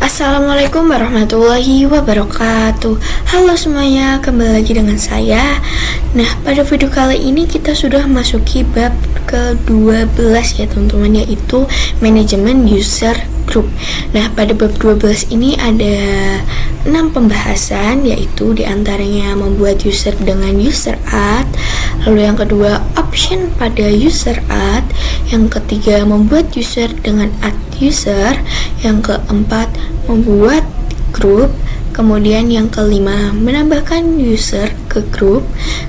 Assalamualaikum warahmatullahi wabarakatuh. Halo semuanya, kembali lagi dengan saya. Nah, pada video kali ini kita sudah masuki bab ke-12 ya teman-teman, yaitu manajemen user group. Nah, pada bab 12 ini ada 6 pembahasan, yaitu diantaranya membuat user dengan user add, lalu yang kedua option pada user add, yang ketiga membuat user dengan add user, yang keempat membuat grup, kemudian yang kelima menambahkan user ke grup,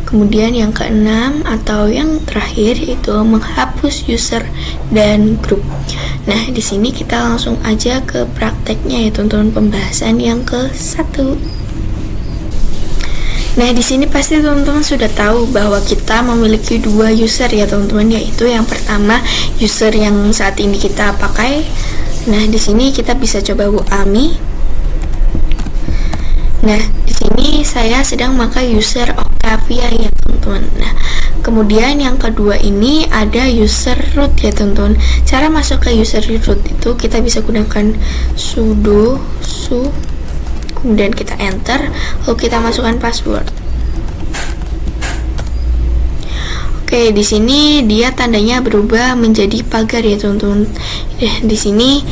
kemudian yang keenam atau yang terakhir itu menghapus user dan grup. Nah, di sini kita langsung aja ke prakteknya ya teman-teman, pembahasan yang ke-1. Nah, di sini pasti teman-teman sudah tahu bahwa kita memiliki 2 user ya teman-teman, yaitu yang pertama user yang saat ini kita pakai. Nah, di sini kita bisa coba Bu Ami. Nah, di sini saya sedang memakai user Octavia ya teman-teman. Nah, kemudian yang kedua ini ada user root ya teman-teman. Cara masuk ke user root itu kita bisa gunakan sudo su, kemudian kita enter, lalu kita masukkan password. Oke, di sini dia tandanya berubah menjadi pagar ya teman-teman. Di sini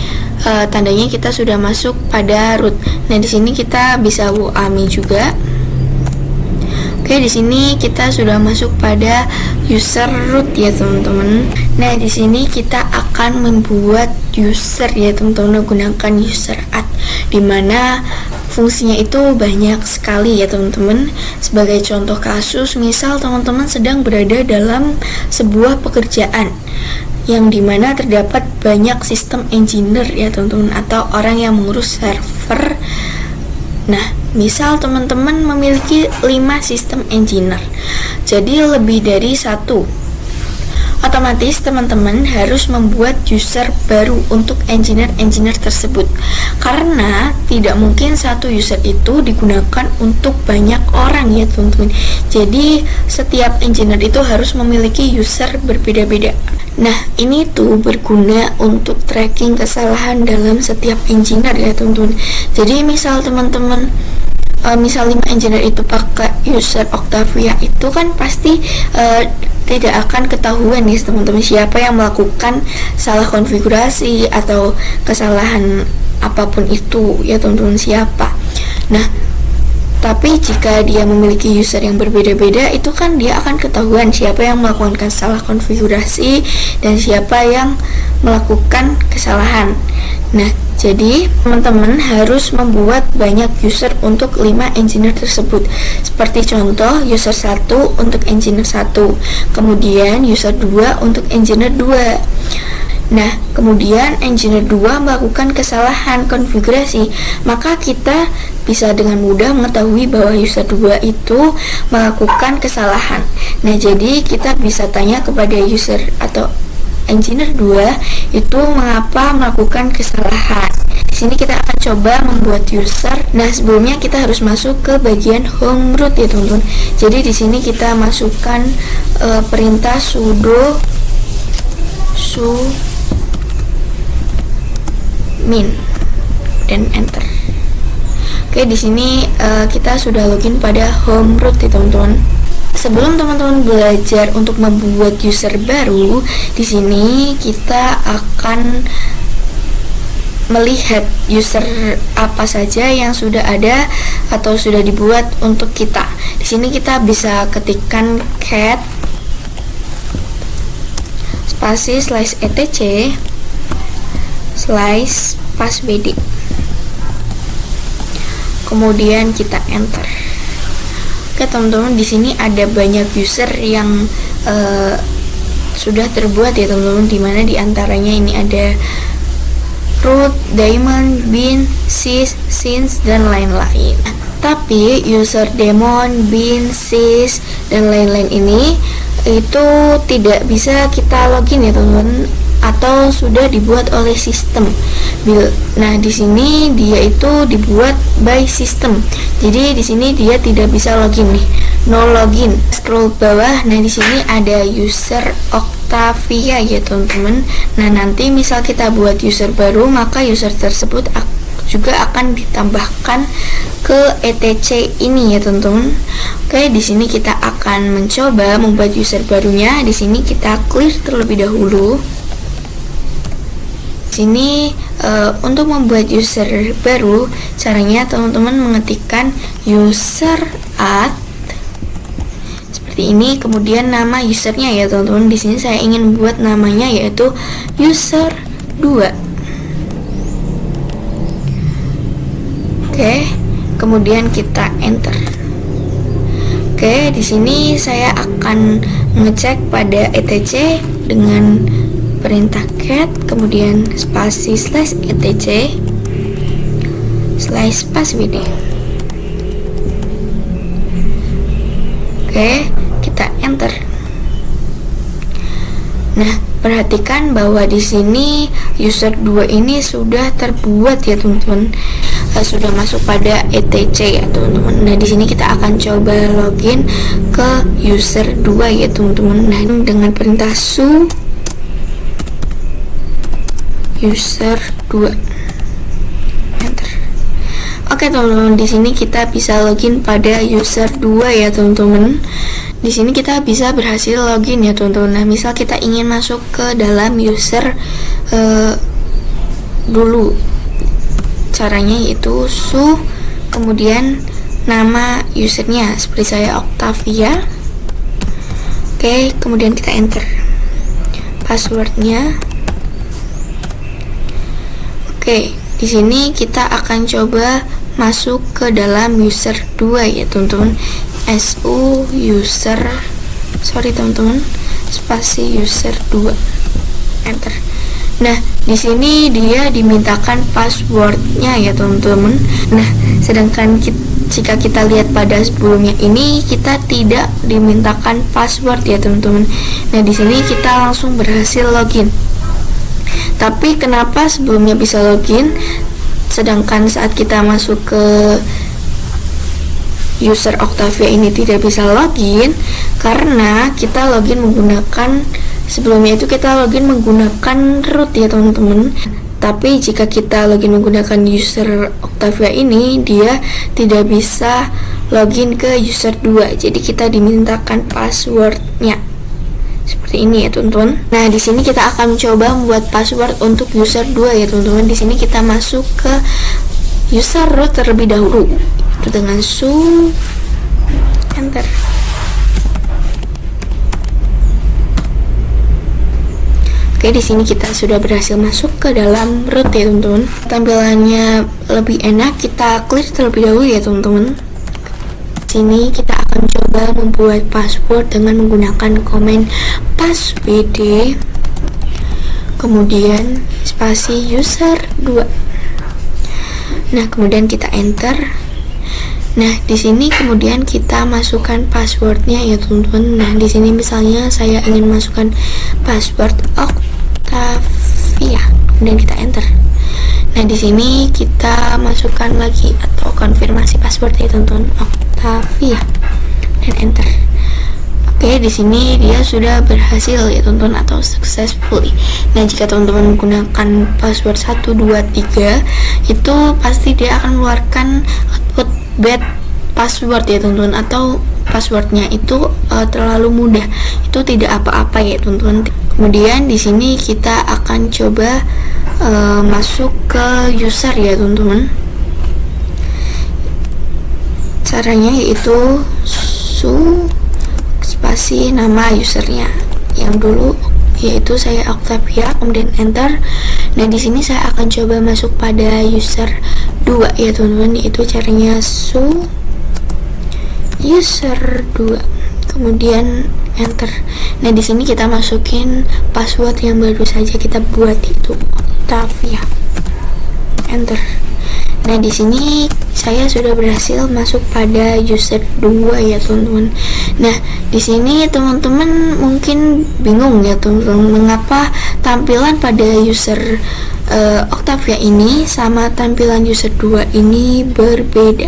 tandanya kita sudah masuk pada root. Nah, di sini kita bisa Bu Ami juga. Oke, di sini kita sudah masuk pada user root ya teman-teman. Nah, di sini kita akan membuat user ya teman-teman menggunakan user add, dimana fungsinya itu banyak sekali ya teman-teman. Sebagai contoh kasus, misal teman-teman sedang berada dalam sebuah pekerjaan yang dimana terdapat banyak sistem engineer ya teman-teman, atau orang yang mengurus server. Nah, misal teman-teman memiliki 5 sistem engineer, jadi lebih dari 1. Otomatis teman-teman harus membuat user baru untuk engineer tersebut, karena tidak mungkin satu user itu digunakan untuk banyak orang ya teman-teman. Jadi setiap engineer itu harus memiliki user berbeda-beda. Nah, ini tuh berguna untuk tracking kesalahan dalam setiap engineer ya teman-teman. Jadi misal teman-teman misal 5 engineer itu pakai user Octavia, itu kan pasti tidak akan ketahuan nih teman-teman siapa yang melakukan salah konfigurasi atau kesalahan apapun itu ya teman-teman, siapa. Nah, tapi jika dia memiliki user yang berbeda-beda, itu kan dia akan ketahuan siapa yang melakukan salah konfigurasi dan siapa yang melakukan kesalahan. Nah, jadi teman-teman harus membuat banyak user untuk 5 engineer tersebut. Seperti contoh, user 1 untuk engineer 1, kemudian user 2 untuk engineer 2. Nah, kemudian engineer 2 melakukan kesalahan konfigurasi, maka kita bisa dengan mudah mengetahui bahwa user 2 itu melakukan kesalahan. Nah, jadi kita bisa tanya kepada user atau engineer 2 itu mengapa melakukan kesalahan. Di sini kita akan coba membuat user. Nah, sebelumnya kita harus masuk ke bagian home root ya teman-teman. Jadi di sini kita masukkan perintah sudo su min dan enter. Oke, di sini kita sudah login pada home root ya teman-teman. Sebelum teman-teman belajar untuk membuat user baru, di sini kita akan melihat user apa saja yang sudah ada atau sudah dibuat untuk kita. Di sini kita bisa ketikkan cat spasi /etc /passwd, kemudian kita enter. Oke teman-teman, di sini ada banyak user yang sudah terbuat ya teman-teman, dimana diantaranya ini ada root, daemon, bin, sys, since, dan lain-lain. Tapi user daemon, bin, sys, dan lain-lain ini itu tidak bisa kita login ya teman-teman, atau sudah dibuat oleh sistem. Nah, di sini dia itu dibuat by system. Jadi di sini dia tidak bisa login nih. No login. Scroll bawah. Nah, di sini ada user Octavia ya, teman-teman. Nah, nanti misal kita buat user baru, maka user tersebut juga akan ditambahkan ke etc ini ya teman-teman. Oke, di sini kita akan mencoba membuat user barunya. Di sini kita clear terlebih dahulu. Di sini untuk membuat user baru, caranya teman-teman mengetikkan user add seperti ini, kemudian nama usernya ya teman-teman. Di sini saya ingin buat namanya yaitu user 2. Oke, kemudian kita enter. Oke, di sini saya akan mengecek pada etc dengan perintah cat, kemudian spasi slash etc slash passwd. Oke, kita enter. Nah, perhatikan bahwa di sini user 2 ini sudah terbuat ya teman-teman. Sudah masuk pada etc ya teman-teman. Nah, di sini kita akan coba login ke user 2 ya teman-teman. Nah, dengan perintah su user 2 enter. Oke teman-teman, di sini kita bisa login pada user 2 ya teman-teman. Di sini kita bisa berhasil login ya teman-teman. Nah, misal kita ingin masuk ke dalam user dulu, caranya yaitu su kemudian nama usernya, seperti saya Octavia. Oke, kemudian kita enter passwordnya. Oke, di sini kita akan coba masuk ke dalam user 2 ya teman-teman. su user teman-teman spasi user 2 enter. Nah, di sini dia dimintakan passwordnya ya teman-teman. Nah, sedangkan jika kita lihat pada sebelumnya ini kita tidak dimintakan password ya teman-teman. Nah, di sini kita langsung berhasil login. Tapi kenapa sebelumnya bisa login, sedangkan saat kita masuk ke user Octavia ini tidak bisa login? Karena kita login menggunakan, sebelumnya itu kita login menggunakan root ya teman-teman. Tapi jika kita login menggunakan user Octavia ini, dia tidak bisa login ke user 2. Jadi kita dimintakan passwordnya. Seperti ini ya teman-teman. Nah, di sini kita akan coba membuat password untuk user 2 ya teman-teman. Di sini kita masuk ke user root terlebih dahulu. Itu dengan su enter. Oke, di sini kita sudah berhasil masuk ke dalam root ya teman-teman. Tampilannya lebih enak, kita klik terlebih dahulu ya teman-teman. Sini kita akan coba membuat password dengan menggunakan komen passwd kemudian spasi user 2. Nah, kemudian kita enter. Nah, di sini kemudian kita masukkan passwordnya ya teman-teman. Nah, di sini misalnya saya ingin masukkan password Octavia, kemudian kita enter. Nah, di sini kita masukkan lagi atau konfirmasi password ya teman-teman, Octavia, dan enter. Oke, di sini dia sudah berhasil ya teman-teman atau successfully. Nah, jika teman-teman menggunakan password 123 itu pasti dia akan mengeluarkan output bad password ya teman-teman, atau passwordnya itu terlalu mudah. Itu tidak apa-apa ya teman-teman. Kemudian di sini kita akan coba masuk ke user ya teman-teman. Caranya yaitu su spasi nama usernya yang dulu yaitu saya Octavia, kemudian enter. Nah, di sini saya akan coba masuk pada user 2 ya teman-teman, yaitu caranya su user 2 kemudian enter. Nah, di sini kita masukin password yang baru saja kita buat, itu Octavia, enter. Nah, di sini saya sudah berhasil masuk pada user 2 ya teman-teman. Nah, di sini teman-teman mungkin bingung ya teman-teman, mengapa tampilan pada user Octavia ini sama tampilan user 2 ini berbeda.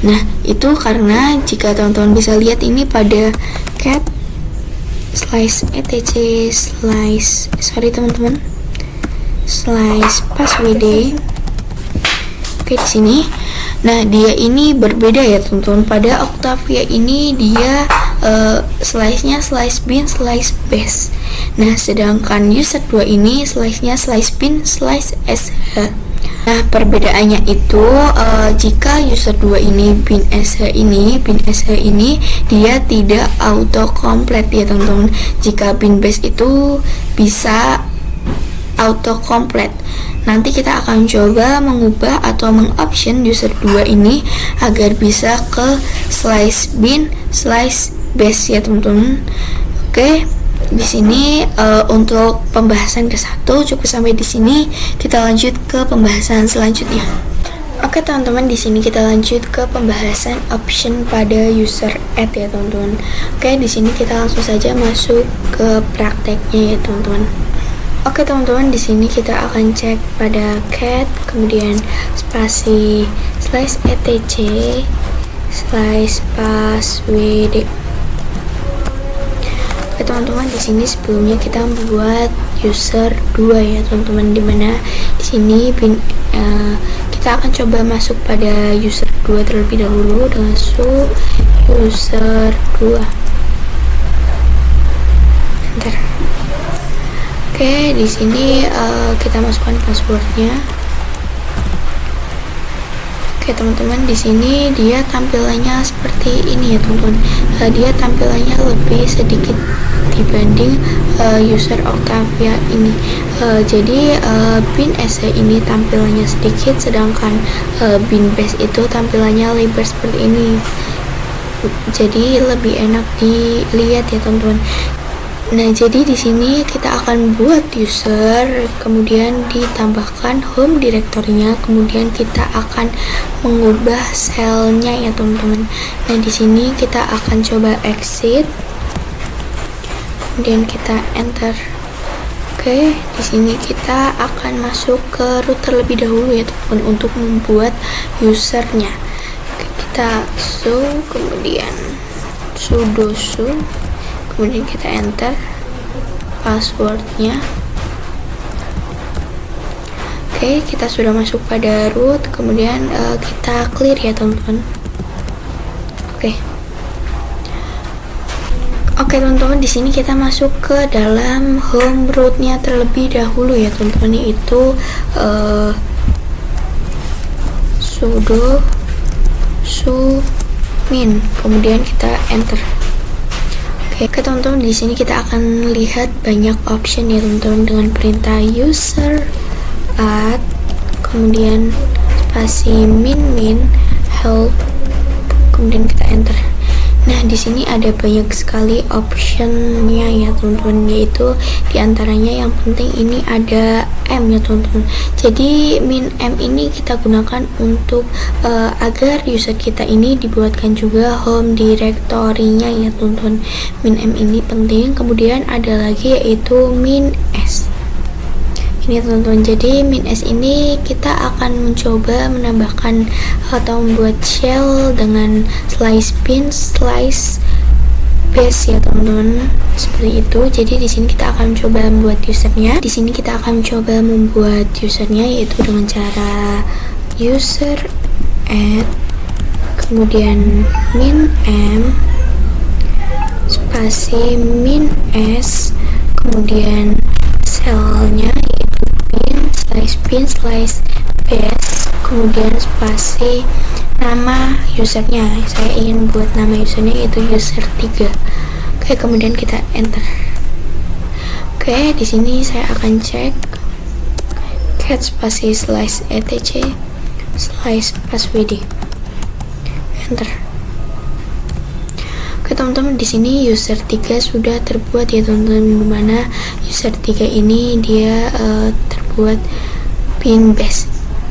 Nah, itu karena jika teman-teman bisa lihat ini pada cat slash etc slash teman-teman slash passwd Oke, di sini. Nah, dia ini berbeda ya teman-teman. Pada Octavia ini dia slice-nya slice bin, slice base. Nah, sedangkan user 2 ini slice-nya slice bin, slice sh. Nah, perbedaannya itu jika user 2 ini bin sh ini dia tidak auto complete ya teman-teman. Jika bin base itu bisa auto complete. Nanti kita akan coba mengubah atau mengoption user 2 ini agar bisa ke slice bin, slice base ya teman-teman. Oke, di sini untuk pembahasan ke-1 cukup sampai di sini. Kita lanjut ke pembahasan selanjutnya. Oke teman-teman, di sini kita lanjut ke pembahasan option pada user add ya teman-teman. Oke, di sini kita langsung saja masuk ke prakteknya ya teman-teman. Oke teman-teman, di sini kita akan cek pada cat, kemudian spasi slash etc slash passwd. Oke teman-teman, di sini sebelumnya kita membuat user 2 ya teman-teman, dimana di sini kita akan coba masuk pada user 2 terlebih dahulu dengan user 2. Enter. Oke, di sini kita masukkan passwordnya. Oke teman-teman, di sini dia tampilannya seperti ini ya teman-teman. Dia tampilannya lebih sedikit dibanding user Octavia ini. Jadi bin sh ini tampilannya sedikit, sedangkan bin base itu tampilannya lebar seperti ini. Jadi lebih enak dilihat ya teman-teman. Nah, jadi di sini kita akan buat user, kemudian ditambahkan home direktorinya, kemudian kita akan mengubah selnya ya teman-teman. Nah, di sini kita akan coba exit, kemudian kita enter. Oke, di sini kita akan masuk ke root terlebih dahulu ya teman-teman untuk membuat usernya. Oke, kita kemudian sudo kemudian kita enter passwordnya. Oke, kita sudah masuk pada root, kemudian kita clear ya teman-teman. Oke teman-teman, di sini kita masuk ke dalam home rootnya terlebih dahulu ya teman-teman, yaitu sudo min, kemudian kita enter. Oke teman-teman, di sini kita akan lihat banyak option ya teman-teman dengan perintah user add, kemudian spasi min help, kemudian kita enter. Nah, di sini ada banyak sekali optionnya ya teman-teman, yaitu diantaranya yang penting ini ada M ya teman-teman. Jadi min M ini kita gunakan untuk agar user kita ini dibuatkan juga home directory-nya ya teman-teman. Min M ini penting. Kemudian ada lagi yaitu min S. Ini teman-teman, jadi min S ini kita akan mencoba menambahkan atau membuat shell dengan slice bin, slice base ya teman-teman, seperti itu. Jadi di sini kita akan coba membuat usernya. Di sini kita akan coba membuat usernya yaitu dengan cara user add, kemudian min M spasi min S, kemudian cellnya bin slice base, kemudian spasi nama usernya. Saya ingin buat nama usernya yaitu user 3. Oke, kemudian kita enter. Oke, di sini saya akan cek cat spasi slice etc slice passwd, enter. Oke teman-teman, di sini user 3 sudah terbuat ya teman-teman, dimana user 3 ini dia terbuat bin base.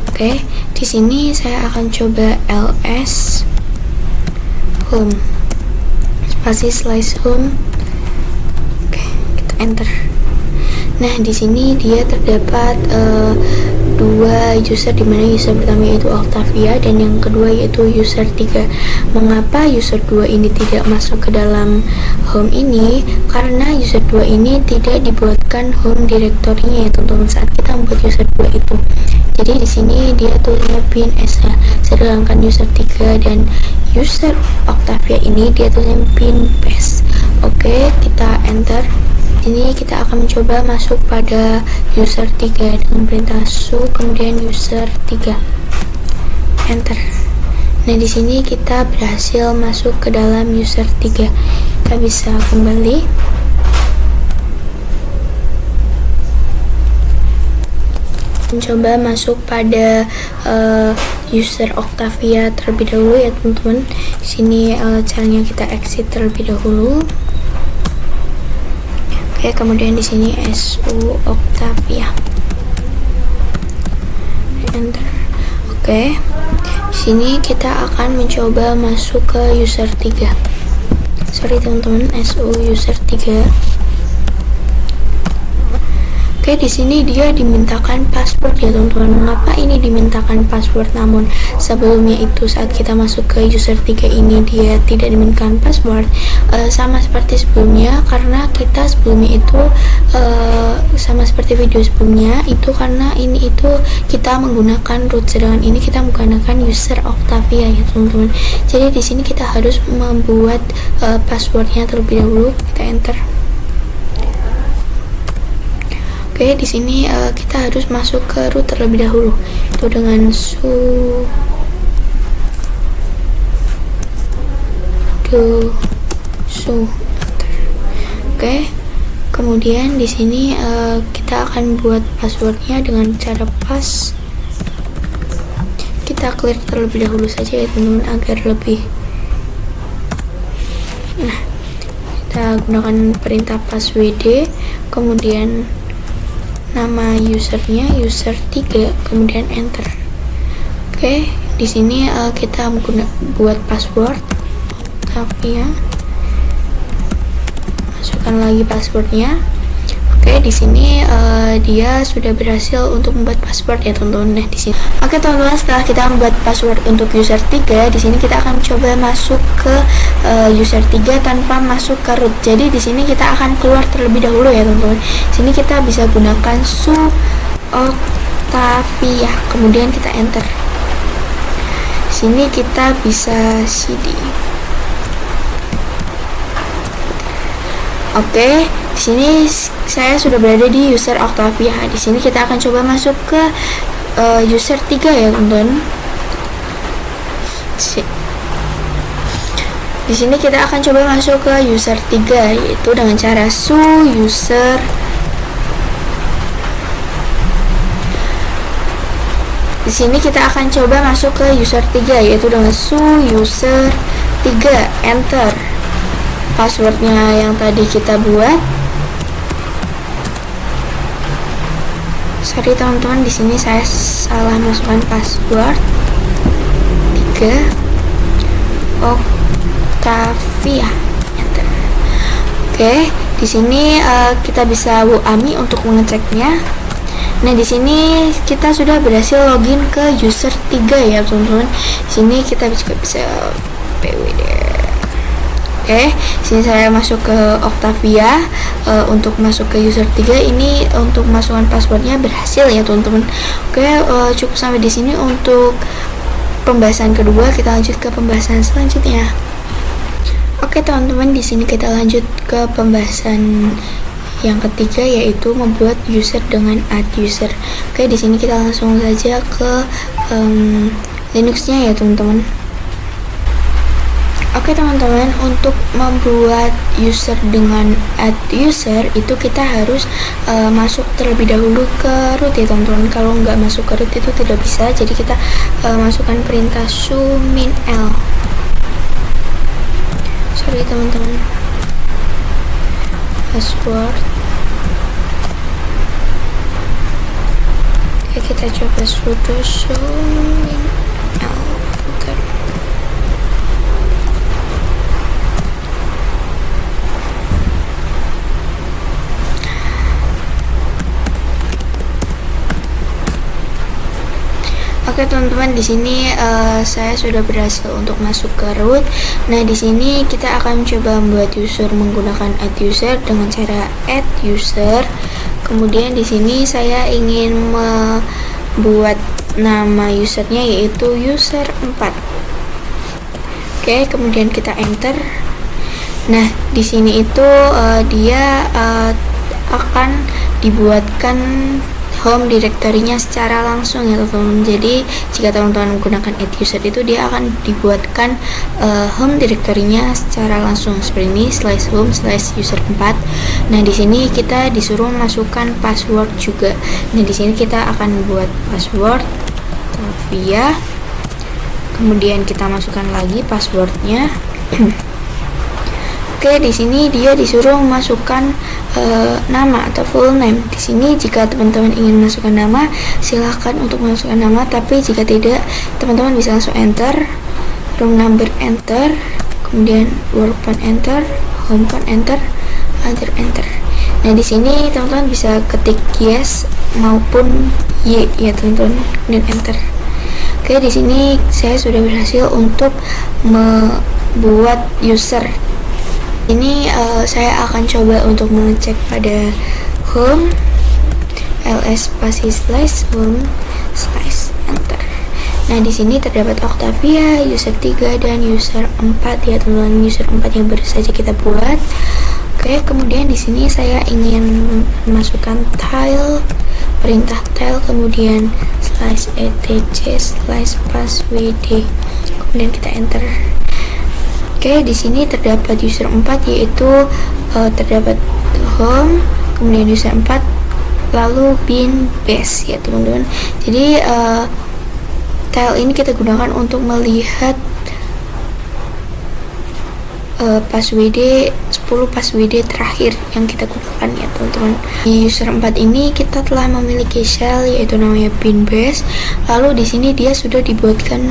Oke, di sini saya akan coba ls home spasi slice home. Oke, kita enter. Nah, di sini dia terdapat dua user, dimana user pertama yaitu Octavia dan yang kedua yaitu user 3. Mengapa user 2 ini tidak masuk ke dalam home ini? Karena user 2 ini tidak dibuatkan home directory-nya ya teman-teman saat kita membuat user 2 itu. Jadi di sini dia tulisnya bin sh, sedangkan user 3 dan user Octavia ini dia tulisnya bin paste. Oke, kita enter. Ini kita akan mencoba masuk pada user 3 dengan perintah su kemudian user 3. Enter. Nah, di sini kita berhasil masuk ke dalam user 3. Kita bisa kembali. Mencoba masuk pada user Octavia terlebih dahulu ya teman-teman. Di sini caranya kita exit terlebih dahulu. Oke, kemudian di sini su Octavia. Enter. Oke. Di sini kita akan mencoba masuk ke user 3. Sorry teman-teman, su user 3. Oke, di sini dia dimintakan password ya teman-teman. Mengapa ini dimintakan password? Namun sebelumnya itu saat kita masuk ke user 3 ini dia tidak dimintakan password, sama seperti sebelumnya, karena kita sebelumnya itu sama seperti video sebelumnya itu karena ini itu kita menggunakan root, sedangkan ini kita menggunakan user Octavia ya teman-teman. Jadi di sini kita harus membuat passwordnya terlebih dahulu. Kita enter. Oke, di sini kita harus masuk ke root terlebih dahulu. Itu dengan su Oke. Kemudian di sini kita akan buat passwordnya dengan cara pas. Kita clear terlebih dahulu saja ya teman-teman agar lebih. Nah, kita gunakan perintah pas wd, kemudian nama usernya user 3, kemudian enter. Oke, di sini kita buat password Octavia. Masukkan lagi passwordnya. Oke, di sini dia sudah berhasil untuk membuat password ya teman-teman. Nah, di sini. Oke teman-teman, setelah kita membuat password untuk user 3, di sini kita akan coba masuk ke user 3 tanpa masuk ke root. Jadi di sini kita akan keluar terlebih dahulu ya teman-teman. Di sini kita bisa gunakan su Octavia, kemudian kita enter. Di sini kita bisa cd. Oke, di sini saya sudah berada di user Octavia. Di sini kita akan coba masuk ke user 3 ya teman-teman. Di sini kita akan coba masuk ke user 3 yaitu dengan cara su user. Di sini kita akan coba masuk ke user 3 yaitu dengan su user 3, enter. Passwordnya yang tadi kita buat. Sorry teman-teman, di sini saya salah masukkan password 3 Octavia, enter. Oke, di sini kita bisa WAMI untuk mengeceknya. Nah, di sini kita sudah berhasil login ke user 3 ya teman-teman. Di sini kita juga bisa pwd. Oke, sini saya masuk ke Octavia. Untuk masuk ke user 3 ini untuk masukkan passwordnya berhasil ya teman-teman. Oke, cukup sampai di sini untuk pembahasan kedua. Kita lanjut ke pembahasan selanjutnya. Oke teman-teman, di sini kita lanjut ke pembahasan yang ketiga yaitu membuat user dengan add user. Oke, di sini kita langsung saja ke Linuxnya ya teman-teman. Oke teman-teman, untuk membuat user dengan add user itu kita harus masuk terlebih dahulu ke root ya teman-teman. Kalau nggak masuk ke root itu tidak bisa, jadi kita masukkan perintah su min l. Sorry teman-teman, password. Oke, kita coba sudo su min l. Oke teman-teman, di sini saya sudah berhasil untuk masuk ke root. Nah, di sini kita akan coba membuat user menggunakan add user dengan cara add user. Kemudian di sini saya ingin membuat nama usernya yaitu user 4. Oke, kemudian kita enter. Nah, di sini itu dia akan dibuatkan home directory-nya secara langsung ya teman-teman. Jadi jika teman-teman menggunakan add user itu dia akan dibuatkan home directory-nya secara langsung seperti ini /home/user 4. Nah, di sini kita disuruh masukkan password juga. Nah, di sini kita akan buat password via, kemudian kita masukkan lagi passwordnya. Oke, di sini dia disuruh memasukkan nama atau full name. Di sini jika teman-teman ingin masukkan nama, silahkan untuk masukkan nama. Tapi jika tidak, teman-teman bisa langsung enter, room number enter, kemudian work phone enter, home phone enter, other enter. Nah, di sini teman-teman bisa ketik yes maupun y ya teman-teman, dan enter. Oke, di sini saya sudah berhasil untuk membuat user. Ini saya akan coba untuk mengecek pada home ls spasi /home/enter. Nah, di sini terdapat Octavia, user 3 dan user 4 ya teman-teman, user 4 yang baru saja kita buat. Oke, kemudian di sini saya ingin masukkan tile, perintah tile, kemudian /etc/passwd, kemudian kita enter. Oke, di sini terdapat user 4 yaitu terdapat home, kemudian user 4, lalu bin base ya teman-teman. Jadi tile ini kita gunakan untuk melihat passwd 10 passwd terakhir yang kita gunakan ya teman-teman. Di user 4 ini kita telah memiliki shell yaitu namanya bin base. Lalu di sini dia sudah dibuatkan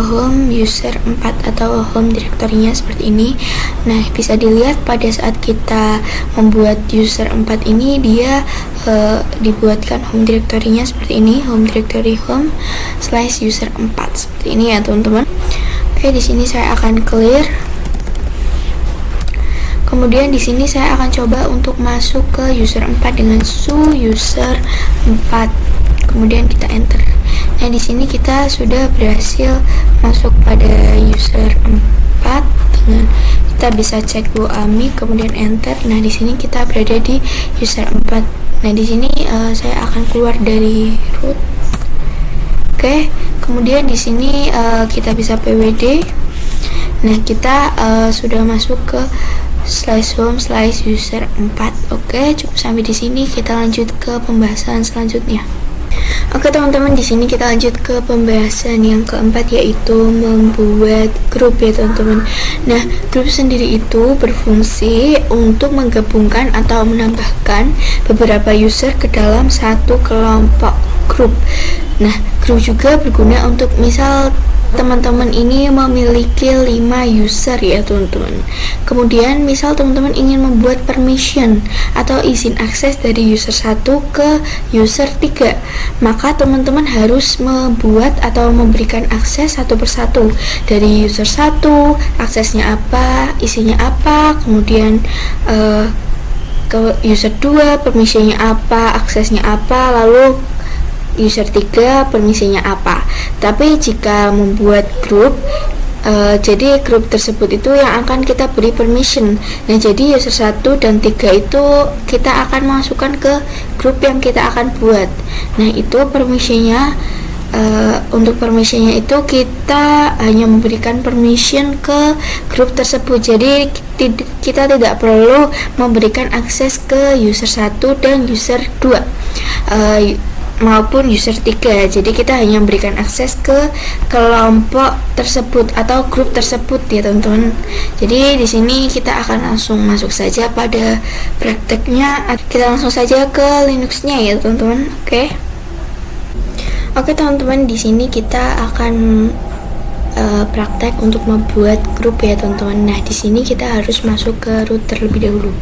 home user 4 atau home directory-nya seperti ini. Nah, bisa dilihat pada saat kita membuat user 4 ini dia dibuatkan home directory-nya seperti ini, home directory home/user 4 seperti ini ya teman-teman. Oke, di sini saya akan clear. Kemudian di sini saya akan coba untuk masuk ke user 4 dengan su user 4. Kemudian kita enter. Nah, di sini kita sudah berhasil masuk pada user 4 dengan kita bisa cek ami, kemudian enter. Nah, di sini kita berada di user 4. Nah, di sini saya akan keluar dari root. Oke, kemudian di sini kita bisa pwd. Nah, kita sudah masuk ke /home/user 4. Oke, cukup sampai di sini. Kita lanjut ke pembahasan selanjutnya. Oke teman-teman, di sini kita lanjut ke pembahasan yang keempat yaitu membuat grup ya teman-teman. Nah, grup sendiri itu berfungsi untuk menggabungkan atau menambahkan beberapa user ke dalam satu kelompok grup. Nah, grup juga berguna untuk misal teman-teman ini memiliki 5 user ya teman-teman. Kemudian misal teman-teman ingin membuat permission atau izin akses dari user 1 ke user 3, maka teman-teman harus membuat atau memberikan akses satu persatu. Dari user 1 aksesnya apa, isinya apa, kemudian ke user 2 permissionnya apa, aksesnya apa, lalu user 3 permisinya apa. Tapi jika membuat grup, jadi grup tersebut itu yang akan kita beri permission. Nah, jadi user 1 dan 3 itu kita akan masukkan ke grup yang kita akan buat. Nah, itu permissionnya, untuk permissionnya itu kita hanya memberikan permission ke grup tersebut. Jadi kita tidak perlu memberikan akses ke user 1 dan user 2 maupun user 3. Jadi kita hanya memberikan akses ke kelompok tersebut atau grup tersebut ya teman-teman. Jadi di sini kita akan langsung masuk saja pada prakteknya. Kita langsung saja ke Linuxnya ya teman-teman. Oke teman-teman, di sini kita akan praktek untuk membuat grup ya teman-teman. Nah, di sini kita harus masuk ke root terlebih dahulu,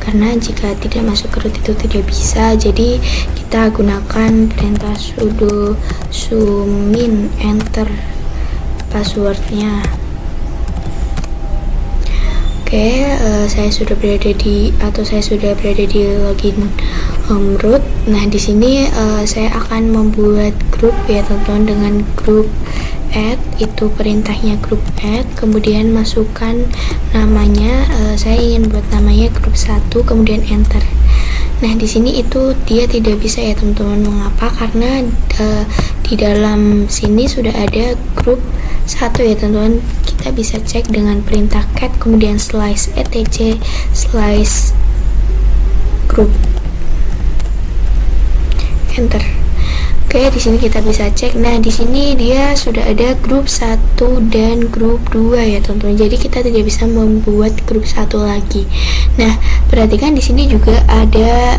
karena jika tidak masuk ke root itu tidak bisa. Jadi kita gunakan perintah sudo sumin, enter passwordnya. Oke, saya sudah berada di login root. Nah, di sini saya akan membuat grup ya teman-teman dengan grup add, itu perintahnya grup add, kemudian masukkan namanya, saya ingin buat namanya grup 1, kemudian enter. Nah, di sini itu dia tidak bisa ya teman-teman. Mengapa? Karena di dalam sini sudah ada grup 1 ya teman-teman. Kita bisa cek dengan perintah cat kemudian slice etc slice group, enter. Oke, di sini kita bisa cek. Nah, di sini dia sudah ada grup 1 dan grup 2 ya teman-teman. Jadi kita tidak bisa membuat grup 1 lagi. Nah, perhatikan di sini juga ada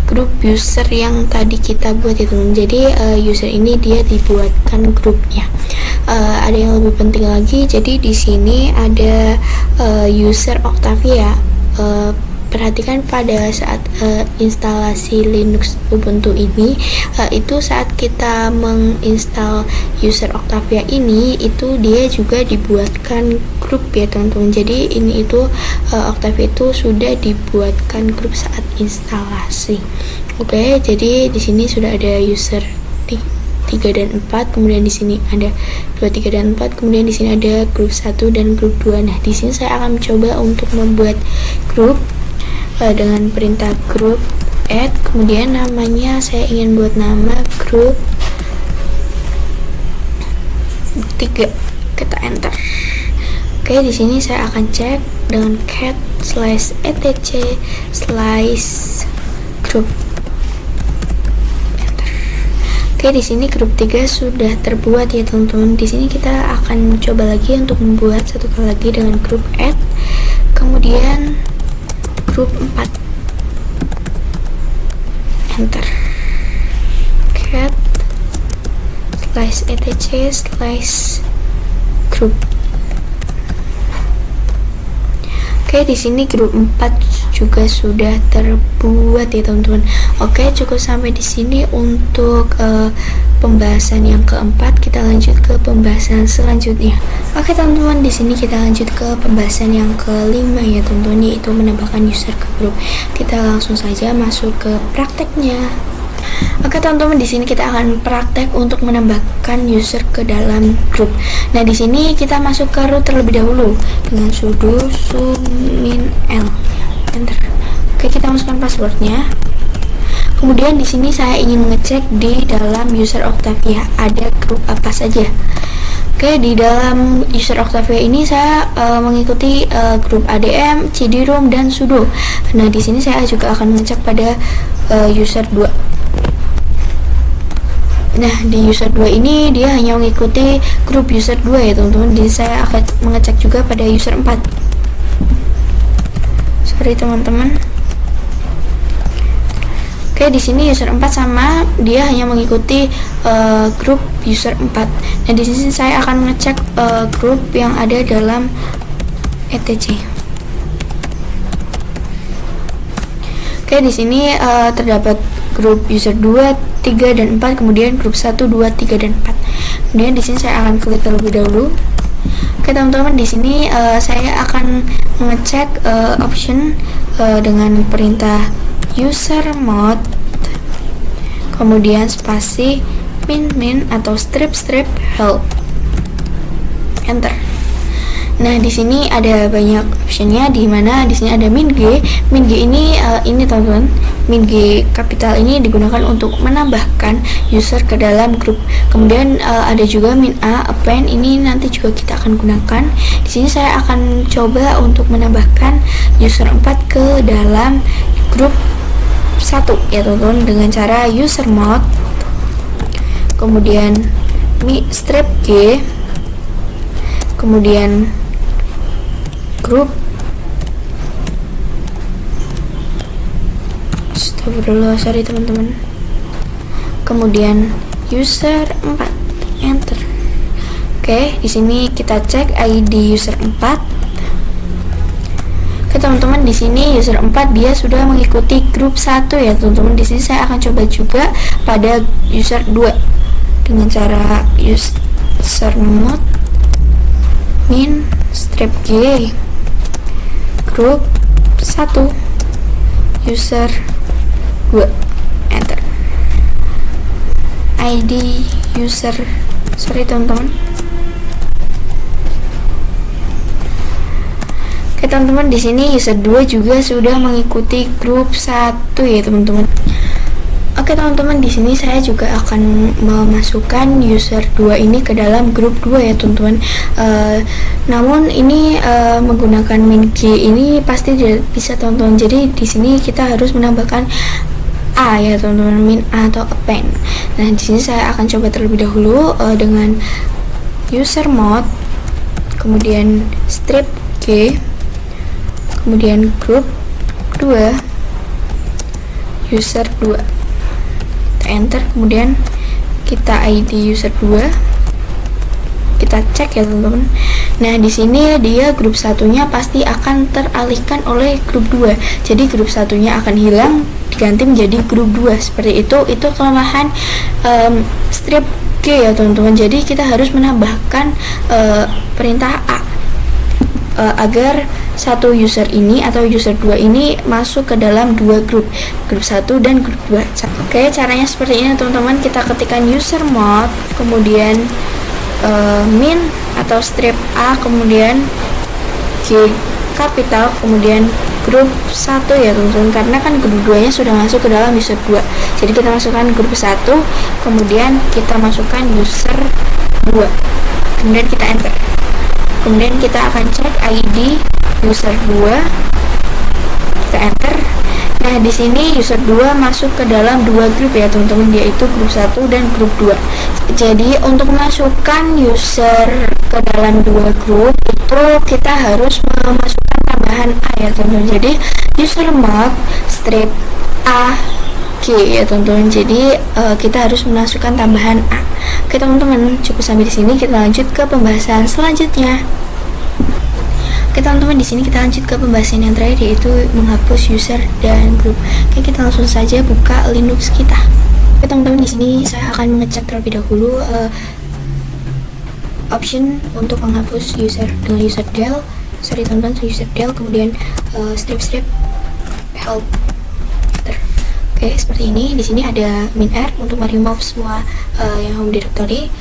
grup user yang tadi kita buat ya teman-teman. Jadi user ini dia dibuatkan grupnya. Ada yang lebih penting lagi. Jadi di sini ada user Octavia. Perhatikan pada saat instalasi Linux Ubuntu ini, itu saat kita menginstal user Octavia ini, itu dia juga dibuatkan grup ya teman-teman. Jadi ini itu Octavia itu sudah dibuatkan grup saat instalasi. Oke, jadi di sini sudah ada user 3 dan 4, kemudian di sini ada 2, 3 dan 4, kemudian di sini ada grup 1 dan grup 2. Nah, di sini saya akan mencoba untuk membuat grup dengan perintah grup add, kemudian namanya saya ingin buat nama grup 3, kita enter. Oke, di sini saya akan cek dengan cat slash etc slash group, enter. Oke, di sini grup 3 sudah terbuat ya teman-teman. Di sini kita akan coba lagi untuk membuat satu kali lagi dengan grup add, kemudian grup 4, enter. Cat slash etc slash group. Oke, di sini grup 4 juga sudah terbuat ya teman-teman. Oke, cukup sampai di sini untuk pembahasan yang keempat. Kita lanjut ke pembahasan selanjutnya. Oke teman-teman, di sini kita lanjut ke pembahasan yang kelima ya teman-teman, yaitu menambahkan user ke grup. Kita langsung saja masuk ke prakteknya. Oke teman-teman, di sini kita akan praktek untuk menambahkan user ke dalam grup. Nah, di sini kita masuk ke root terlebih dahulu dengan sudo sumin l, enter. Oke, kita masukkan passwordnya. Kemudian di sini saya ingin mengecek di dalam user Octavia ada grup apa saja. Oke, di dalam user Octavia ini saya mengikuti grup ADM, CD-ROM dan sudo. Nah, di sini saya juga akan mengecek pada user 2. Nah, di user 2 ini dia hanya mengikuti grup user 2 ya teman-teman. Jadi saya akan mengecek juga pada user 4. Sorry teman-teman. Oke, di sini user 4 sama, dia hanya mengikuti grup user 4. Nah, di sini saya akan mengecek grup yang ada dalam etc. Oke, di sini terdapat grup user 2, 3 dan 4, kemudian grup 1, 2, 3 dan 4. Kemudian di sini saya akan klik terlebih dahulu. Oke teman-teman, di sini saya akan mengecek option dengan perintah user mode, kemudian spasi min atau strip help, enter. Nah, di sini ada banyak optionnya, di mana di sini ada min g ini teman-teman, min g kapital ini digunakan untuk menambahkan user ke dalam grup. Kemudian ada juga min a append, ini nanti juga kita akan gunakan. Di sini saya akan coba untuk menambahkan user 4 ke dalam grup 1 ya teman-teman dengan cara user mode, kemudian strip g, kemudian grup, astagfirullah, sorry teman-teman, kemudian user 4, enter. Oke, di sini kita cek ID user 4. Oke teman-teman, di sini user 4 dia sudah mengikuti grup 1 ya teman-teman. Di sini saya akan coba juga pada user 2 dengan cara user mode min strip G grup 1 user 2 enter. ID user, sorry teman-teman. Oke teman-teman, di sini user 2 juga sudah mengikuti grup 1 ya teman-teman. Oke teman-teman, di sini saya juga akan memasukkan user 2 ini ke dalam grup 2 ya teman-teman. Namun ini menggunakan min G ini pasti tidak bisa teman-teman. Jadi di sini kita harus menambahkan A ya teman-teman, min A atau append. Nah di sini saya akan coba terlebih dahulu dengan user mode, kemudian strip G, kemudian grup 2 user 2, kita enter, kemudian kita ID user 2, kita cek ya teman-teman. Nah di sini dia grup satunya pasti akan teralihkan oleh grup 2, jadi grup satunya akan hilang diganti menjadi grup 2 seperti itu. Itu kelemahan strip G ya teman-teman. Jadi kita harus menambahkan perintah A agar satu user ini atau user 2 ini masuk ke dalam dua grup 1 dan grup 2. Oke, caranya seperti ini teman-teman. Kita ketikkan user mode, kemudian min atau strip A, kemudian G kapital, kemudian grup 1 ya teman-teman, karena kan grup 2 nya sudah masuk ke dalam user 2. Jadi kita masukkan grup 1, kemudian kita masukkan user 2, kemudian kita enter. Kemudian kita akan cek ID user 2, kita enter. Nah di sini user 2 masuk ke dalam dua grup ya teman-teman, yaitu grup 1 dan grup 2. Jadi untuk memasukkan user ke dalam dua grup itu kita harus memasukkan tambahan A ya teman-teman. Jadi user mode strip A G ya teman-teman. Jadi kita harus memasukkan tambahan A. Oke teman-teman, cukup sampai di sini. Kita lanjut ke pembahasan selanjutnya. Oke teman-teman, di sini kita lanjut ke pembahasan yang terakhir, yaitu menghapus user dan grup. Oke, kita langsung saja buka Linux kita. Oke teman-teman, di sini saya akan mengecek terlebih dahulu option untuk menghapus user dengan user del. Sorry teman-teman, user del, kemudian strip help. Oke, seperti ini. Di sini ada min R untuk remove semua yang home directory.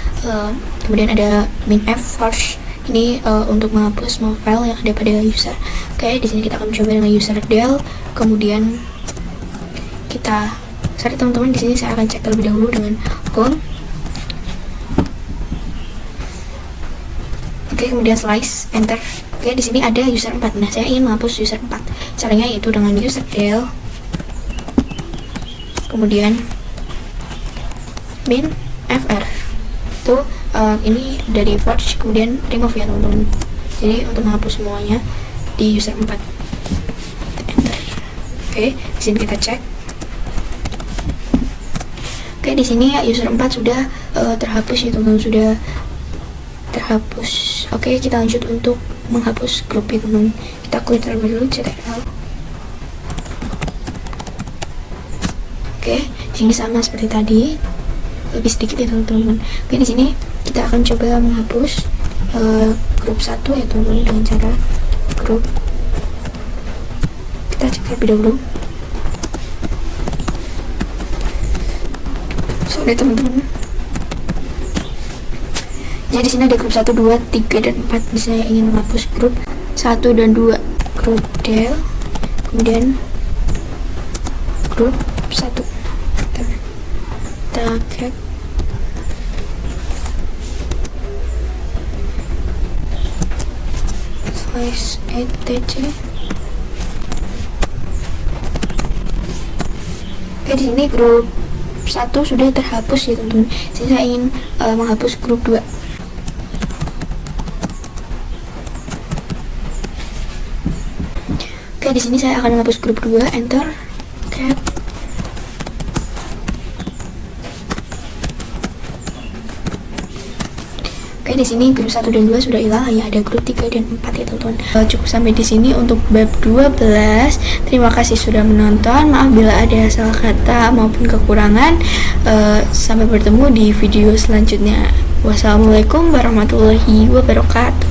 Kemudian ada min F force ini untuk menghapus semua file yang ada pada user. Oke, di sini kita akan mencoba dengan user del. Kemudian kita, sorry teman-teman, di sini saya akan cek terlebih dahulu dengan home. Oke, kemudian slice, enter. Oke, di sini ada user 4. Nah, saya ingin menghapus user 4. Caranya yaitu dengan user del, kemudian min fr. Itu ini dari forge, kemudian remove ya teman-teman. Jadi untuk menghapus semuanya di user 4. Enter. Oke, di sini kita cek. Oke, di sini user 4 sudah terhapus ya teman-teman, sudah terhapus. Oke, kita lanjut untuk menghapus grup itu teman-teman. Kita clear terlebih dulu ctrl. Oke, sini sama seperti tadi, lebih sedikit ya teman-teman. Oke, di sini kita akan coba menghapus grup 1 ya teman-teman dengan cara grup. Kita cek terlebih dahulu. Sorry teman-teman. Jadi di sini ada grup 1, 2, 3 dan 4. Bisa ingin menghapus grup 1 dan 2, grup del, kemudian grup 1. Kita cek. Slice etc. Oke, di sini grup 1 sudah terhapus ya teman-teman. Saya ingin menghapus grup 2. Oke, di sini saya akan menghapus grup 2, enter. Tab. Oke, di sini grup 1 dan 2 sudah hilang, hanya ada grup 3 dan 4 ya teman-teman. Cukup sampai di sini untuk bab 12. Terima kasih sudah menonton. Maaf bila ada salah kata maupun kekurangan. Sampai bertemu di video selanjutnya. Wassalamualaikum warahmatullahi wabarakatuh.